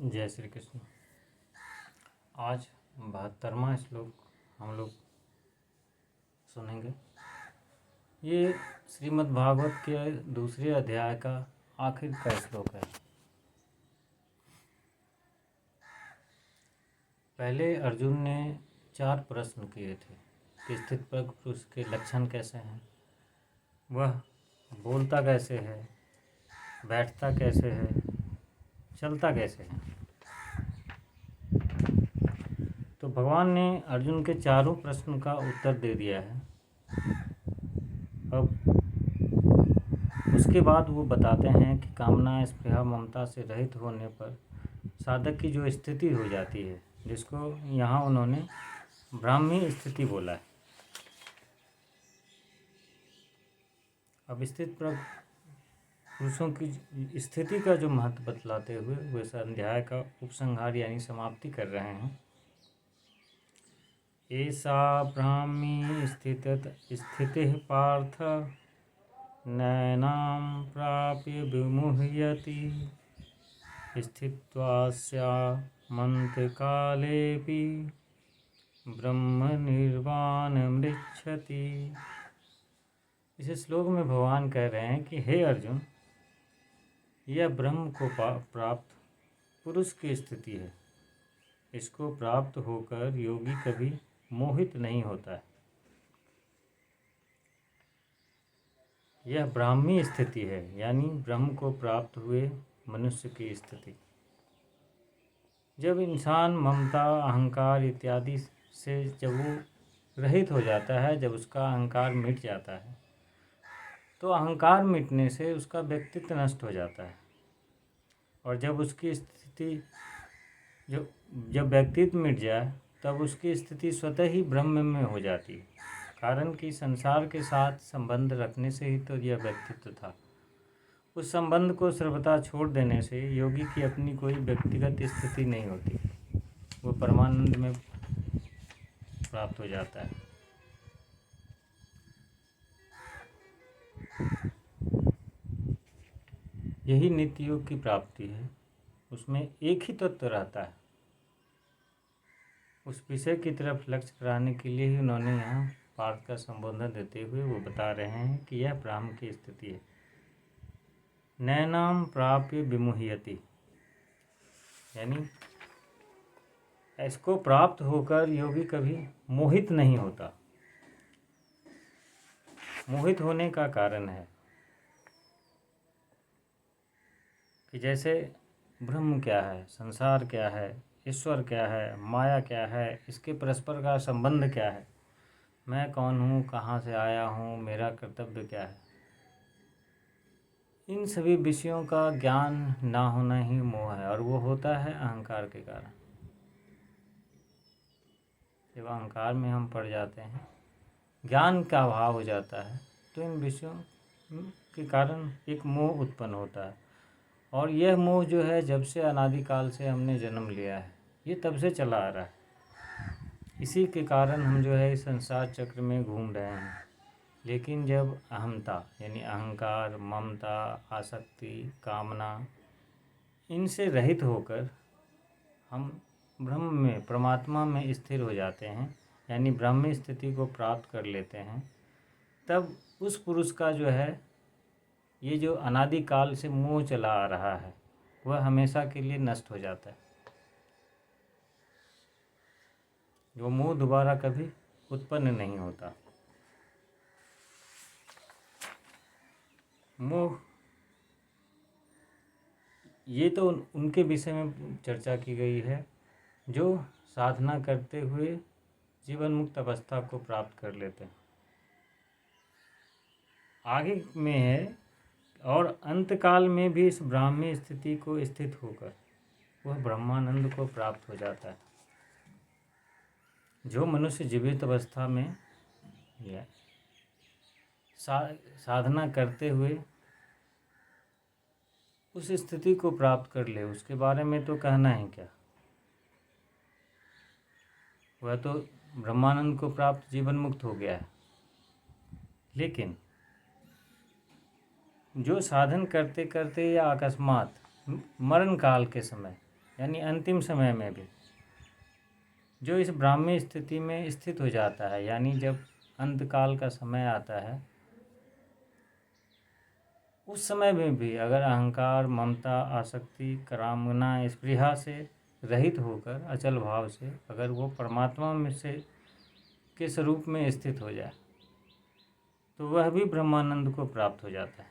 जय श्री कृष्ण। आज 72वां श्लोक हम लोग सुनेंगे। ये श्रीमद् भागवत के दूसरे अध्याय का आखिर का श्लोक है। पहले अर्जुन ने 4 प्रश्न किए थे कि स्थित प्रज्ञ पुरुष के लक्षण कैसे हैं, वह बोलता कैसे है, बैठता कैसे है, चलता कैसे है। तो भगवान ने अर्जुन के चारों प्रश्न का उत्तर दे दिया है। अब उसके बाद वो बताते हैं कि कामना, स्पृहा, ममता से रहित होने पर साधक की जो स्थिति हो जाती है, जिसको यहाँ उन्होंने ब्राह्मी स्थिति बोला है। अब स्थित पुरुषों की स्थिति का जो महत्व बतलाते हुए वे इस अध्याय का उपसंहार यानी समाप्ति कर रहे हैं। ऐसा ब्राह्मी स्थितिः पार्थ नैनां प्राप्य विमुह्यति स्थित्वास्यामन्तकालेऽपि ब्रह्मनिर्वाणमृच्छति। इस श्लोक में भगवान कह रहे हैं कि हे अर्जुन, यह ब्रह्म को प्राप्त पुरुष की स्थिति है। इसको प्राप्त होकर योगी कभी मोहित नहीं होता है। यह ब्राह्मी स्थिति है, यानी ब्रह्म को प्राप्त हुए मनुष्य की स्थिति। जब इंसान ममता, अहंकार इत्यादि से जब वो रहित हो जाता है, जब उसका अहंकार मिट जाता है, तो अहंकार मिटने से उसका व्यक्तित्व नष्ट हो जाता है। और जब उसकी स्थिति जब व्यक्तित्व मिट जाए, तब उसकी स्थिति स्वतः ही ब्रह्म में हो जाती है। कारण कि संसार के साथ संबंध रखने से ही तो यह व्यक्तित्व था। उस संबंध को सर्वथा छोड़ देने से योगी की अपनी कोई व्यक्तिगत स्थिति नहीं होती, वो परमानंद में प्राप्त हो जाता है। यही नित्य योग की प्राप्ति है। उसमें एक ही तत्व रहता है। उस विषय की तरफ लक्ष्य कराने के लिए ही उन्होंने यहाँ पार्थ का संबोधन देते हुए वो बता रहे हैं कि यह ब्रह्म की स्थिति है। नैनां प्राप्य विमुह्यति, यानी इसको प्राप्त होकर योगी कभी मोहित नहीं होता। मोहित होने का कारण है कि जैसे ब्रह्म क्या है, संसार क्या है, ईश्वर क्या है, माया क्या है, इसके परस्पर का संबंध क्या है, मैं कौन हूँ, कहाँ से आया हूँ, मेरा कर्तव्य क्या है, इन सभी विषयों का ज्ञान ना होना ही मोह है। और वो होता है अहंकार के कारण। जब अहंकार में हम पड़ जाते हैं, ज्ञान का अभाव हो जाता है, तो इन विषयों के कारण एक मोह उत्पन्न होता है। और यह मोह जो है, जब से अनादिकाल से हमने जन्म लिया है, ये तब से चला आ रहा है। इसी के कारण हम जो है इस संसार चक्र में घूम रहे हैं। लेकिन जब अहमता यानी अहंकार, ममता, आसक्ति, कामना, इनसे रहित होकर हम ब्रह्म में, परमात्मा में स्थिर हो जाते हैं, यानी ब्रह्मी स्थिति को प्राप्त कर लेते हैं, तब उस पुरुष का जो है ये जो अनादिकाल से मोह चला आ रहा है, वह हमेशा के लिए नष्ट हो जाता है। वो मोह दोबारा कभी उत्पन्न नहीं होता। मोह, ये तो उनके विषय में चर्चा की गई है जो साधना करते हुए जीवन मुक्त अवस्था को प्राप्त कर लेते हैं। आगे में है, और अंतकाल में भी इस ब्राह्मी स्थिति को स्थित होकर वह ब्रह्मानंद को प्राप्त हो जाता है। जो मनुष्य जीवित अवस्था में या साधना करते हुए उस स्थिति को प्राप्त कर ले, उसके बारे में तो कहना है क्या। वह तो ब्रह्मानंद को प्राप्त जीवन मुक्त हो गया है। लेकिन जो साधन करते करते या अकस्मात मरण काल के समय यानी अंतिम समय में भी जो इस ब्राह्मी स्थिति में स्थित हो जाता है, यानी जब अंतकाल का समय आता है, उस समय में भी अगर अहंकार, ममता, आसक्ति, कामना, स्पृहा से रहित होकर अचल भाव से अगर वो परमात्मा में से के स्वरूप में स्थित हो जाए, तो वह भी ब्रह्मानंद को प्राप्त हो जाता है।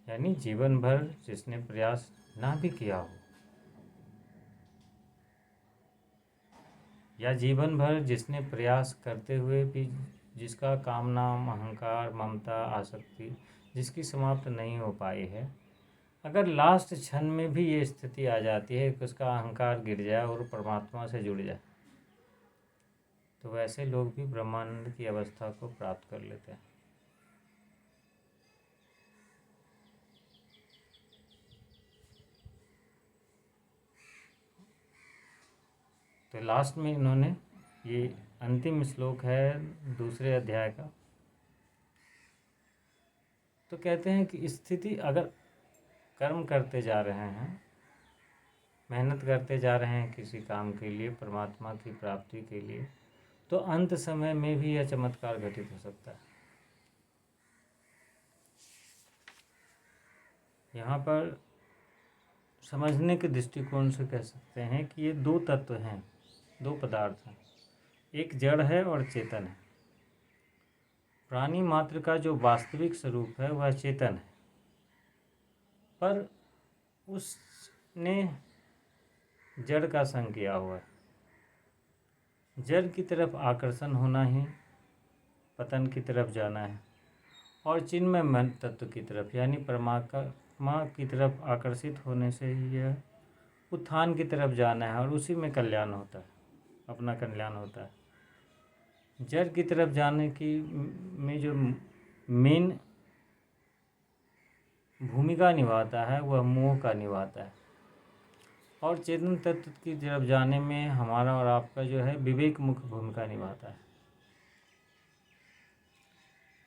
यानी जीवन भर जिसने प्रयास ना भी किया हो, या जीवन भर जिसने प्रयास करते हुए भी जिसका कामना, अहंकार, ममता, आसक्ति जिसकी समाप्त नहीं हो पाई है, अगर लास्ट क्षण में भी ये स्थिति आ जाती है कि उसका अहंकार गिर जाए और परमात्मा से जुड़ जाए, तो वैसे लोग भी ब्रह्मानंद की अवस्था को प्राप्त कर लेते हैं। तो लास्ट में इन्होंने ये अंतिम श्लोक है दूसरे अध्याय का, तो कहते हैं कि स्थिति अगर कर्म करते जा रहे हैं, मेहनत करते जा रहे हैं किसी काम के लिए, परमात्मा की प्राप्ति के लिए, तो अंत समय में भी यह चमत्कार घटित हो सकता है। यहाँ पर समझने के दृष्टिकोण से कह सकते हैं कि ये दो तत्व हैं, दो पदार्थ हैं, एक जड़ है और चेतन है। प्राणी मात्र का जो वास्तविक स्वरूप है वह चेतन है, पर उसने जड़ का संग किया हुआ है। जड़ की तरफ आकर्षण होना ही पतन की तरफ जाना है, और चिन्मय मन तत्व की तरफ यानी परमात्मा की तरफ आकर्षित होने से ही यह उत्थान की तरफ जाना है, और उसी में कल्याण होता है, अपना कल्याण होता है। जड़ की तरफ जाने की में जो मेन भूमिका निभाता है वह मोह का निभाता है, और चेतन तत्व की तरफ जाने में हमारा और आपका जो है विवेक मुख्य भूमिका निभाता है।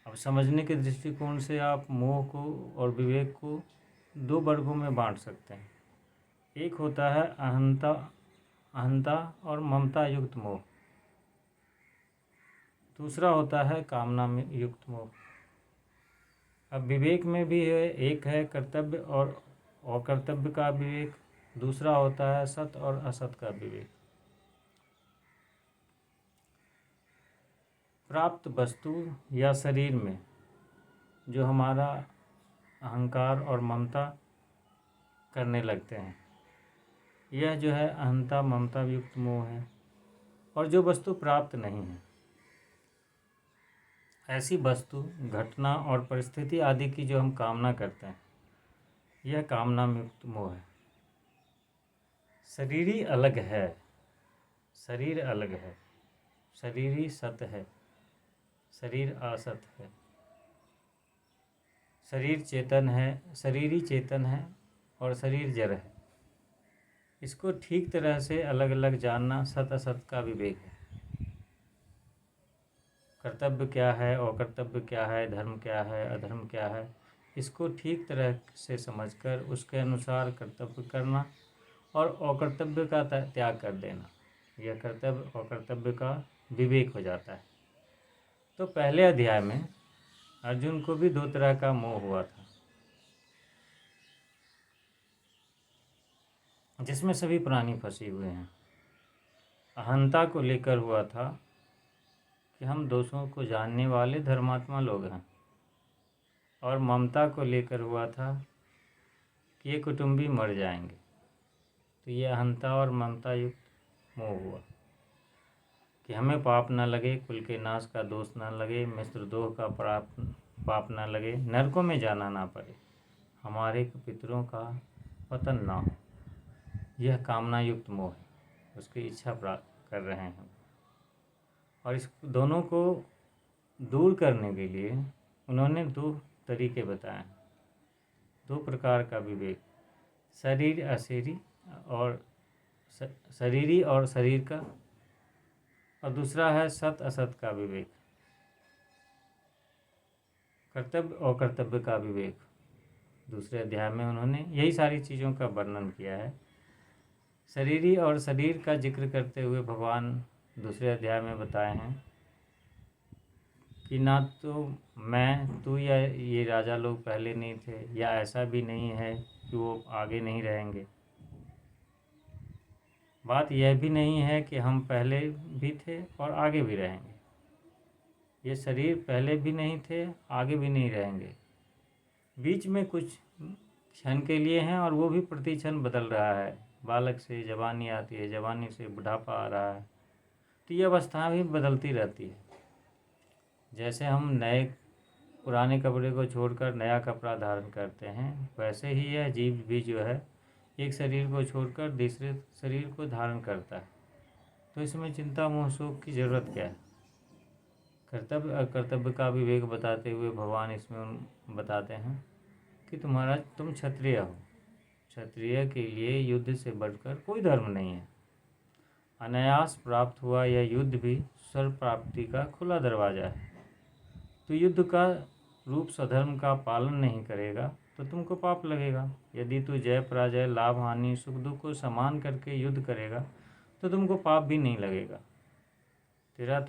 अब समझने के दृष्टिकोण से आप मोह को और विवेक को दो वर्गों में बांट सकते हैं। एक होता है अहंता और ममता युक्त मोह, दूसरा होता है कामना में युक्त मोह। अब विवेक में भी है, एक है कर्तव्य और अकर्तव्य का विवेक, दूसरा होता है सत और असत का विवेक। प्राप्त वस्तु या शरीर में जो हमारा अहंकार और ममता करने लगते हैं, यह जो है अहंता ममता युक्त मोह है। और जो वस्तु प्राप्त नहीं है, ऐसी वस्तु, घटना और परिस्थिति आदि की जो हम कामना करते हैं, यह कामना युक्त मोह है। शरीरी अलग है, शरीर अलग है, शरीरी सत है, शरीर असत है। शरीर चेतन है, शरीरी चेतन है और शरीर जड़ है। इसको ठीक तरह से अलग अलग जानना सत असत का विवेक है। कर्तव्य क्या है, अकर्तव्य क्या है, धर्म क्या है, अधर्म क्या है, इसको ठीक तरह से समझकर उसके अनुसार कर्तव्य करना और अकर्तव्य का त्याग कर देना, यह कर्तव्य अकर्तव्य का विवेक हो जाता है। तो पहले अध्याय में अर्जुन को भी दो तरह का मोह हुआ था, जिसमें सभी प्राणी फंसे हुए हैं। अहंता को लेकर हुआ था कि हम दोषों को जानने वाले धर्मात्मा लोग हैं, और ममता को लेकर हुआ था कि ये कुटुंबी मर जाएंगे। तो ये अहंता और ममता युक्त मोह हुआ कि हमें पाप न लगे, कुल के नाश का दोष न लगे, मित्रद्रोह का पाप न लगे, नरकों में जाना ना पड़े, हमारे पितरों का पतन ना हो। यह कामना युक्त मोह है, उसकी इच्छा प्राप्त कर रहे हैं। और इस दोनों को दूर करने के लिए उन्होंने दो तरीके बताए, दो प्रकार का विवेक, शरीर अशरीरी और शरीरी और शरीर का, और दूसरा है सत असत का विवेक। कर्तव्य और कर्तव्य का विवेक, दूसरे अध्याय में उन्होंने यही सारी चीज़ों का वर्णन किया है। शरीरी और शरीर का जिक्र करते हुए भगवान दूसरे अध्याय में बताए हैं कि ना तो मैं, तू या ये राजा लोग पहले नहीं थे, या ऐसा भी नहीं है कि वो आगे नहीं रहेंगे। बात यह भी नहीं है कि हम पहले भी थे और आगे भी रहेंगे। ये शरीर पहले भी नहीं थे, आगे भी नहीं रहेंगे, बीच में कुछ क्षण के लिए हैं और वो भी प्रति क्षण बदल रहा है। बालक से जवानी आती है, जवानी से बुढ़ापा आ रहा है, तो ये अवस्था भी बदलती रहती है। जैसे हम नए पुराने कपड़े को छोड़कर नया कपड़ा धारण करते हैं, वैसे ही यह जीव भी जो है एक शरीर को छोड़कर दूसरे शरीर को धारण करता है। तो इसमें चिंता मोह शोक की ज़रूरत क्या है। कर्तव्य अकर्तव्य का विवेक बताते हुए भगवान इसमें बताते हैं कि तुम क्षत्रिय हो। क्षत्रिय के लिए युद्ध से बढ़कर कोई धर्म नहीं है। अनायास प्राप्त हुआ यह युद्ध भी स्वर्ग प्राप्ति का खुला दरवाज़ा है। तो युद्ध का रूप स्वधर्म का पालन नहीं करेगा तो तुमको पाप लगेगा। यदि तू जय पराजय, लाभ हानि, सुख दुख को समान करके युद्ध करेगा तो तुमको पाप भी नहीं लगेगा। तेरा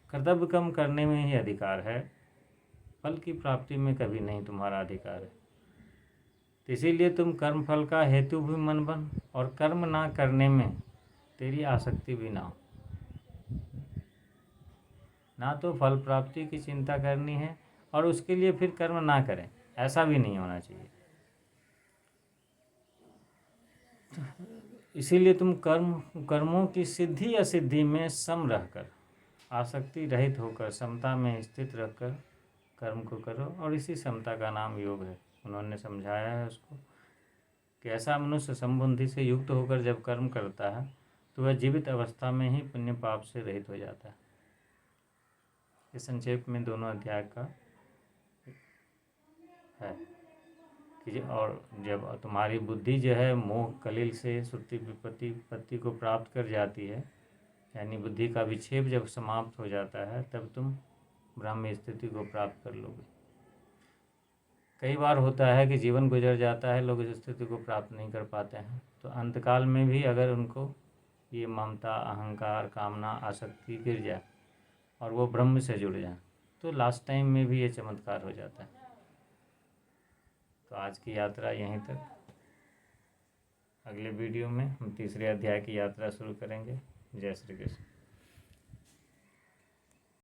कर्तव्य कम करने में ही अधिकार है, फल की प्राप्ति में कभी नहीं तुम्हारा अधिकार है। तो इसीलिए तुम कर्म फल का हेतु भी मन बन और कर्म ना करने में तेरी आसक्ति भी ना हो। ना तो फल प्राप्ति की चिंता करनी है और उसके लिए फिर कर्म ना करें, ऐसा भी नहीं होना चाहिए। इसीलिए तुम कर्मों की सिद्धि असिद्धि में सम रहकर, आसक्ति रहित होकर, समता में स्थित रहकर कर्म को करो, और इसी समता का नाम योग है। उन्होंने समझाया है उसको कि ऐसा मनुष्य समबुद्धि से युक्त होकर जब कर्म करता है तो वह जीवित अवस्था में ही पुण्य पाप से रहित हो जाता है। इस संक्षेप में दोनों अध्याय का है कि और जब तुम्हारी बुद्धि जो है मोह कलिल से श्रुति विपत्ति को प्राप्त कर जाती है, यानी बुद्धि का विक्षेप जब समाप्त हो जाता है, तब तुम ब्रह्म स्थिति को प्राप्त कर लोगे। कई बार होता है कि जीवन गुजर जाता है, लोग इस स्थिति को प्राप्त नहीं कर पाते हैं। तो अंतकाल में भी अगर उनको ये ममता, अहंकार, कामना, आसक्ति गिर जाए और वो ब्रह्म से जुड़ जाए तो लास्ट टाइम में भी ये चमत्कार हो जाता है। तो आज की यात्रा यहीं तक। अगले वीडियो में हम तीसरे अध्याय की यात्रा शुरू करेंगे। जय श्री कृष्ण।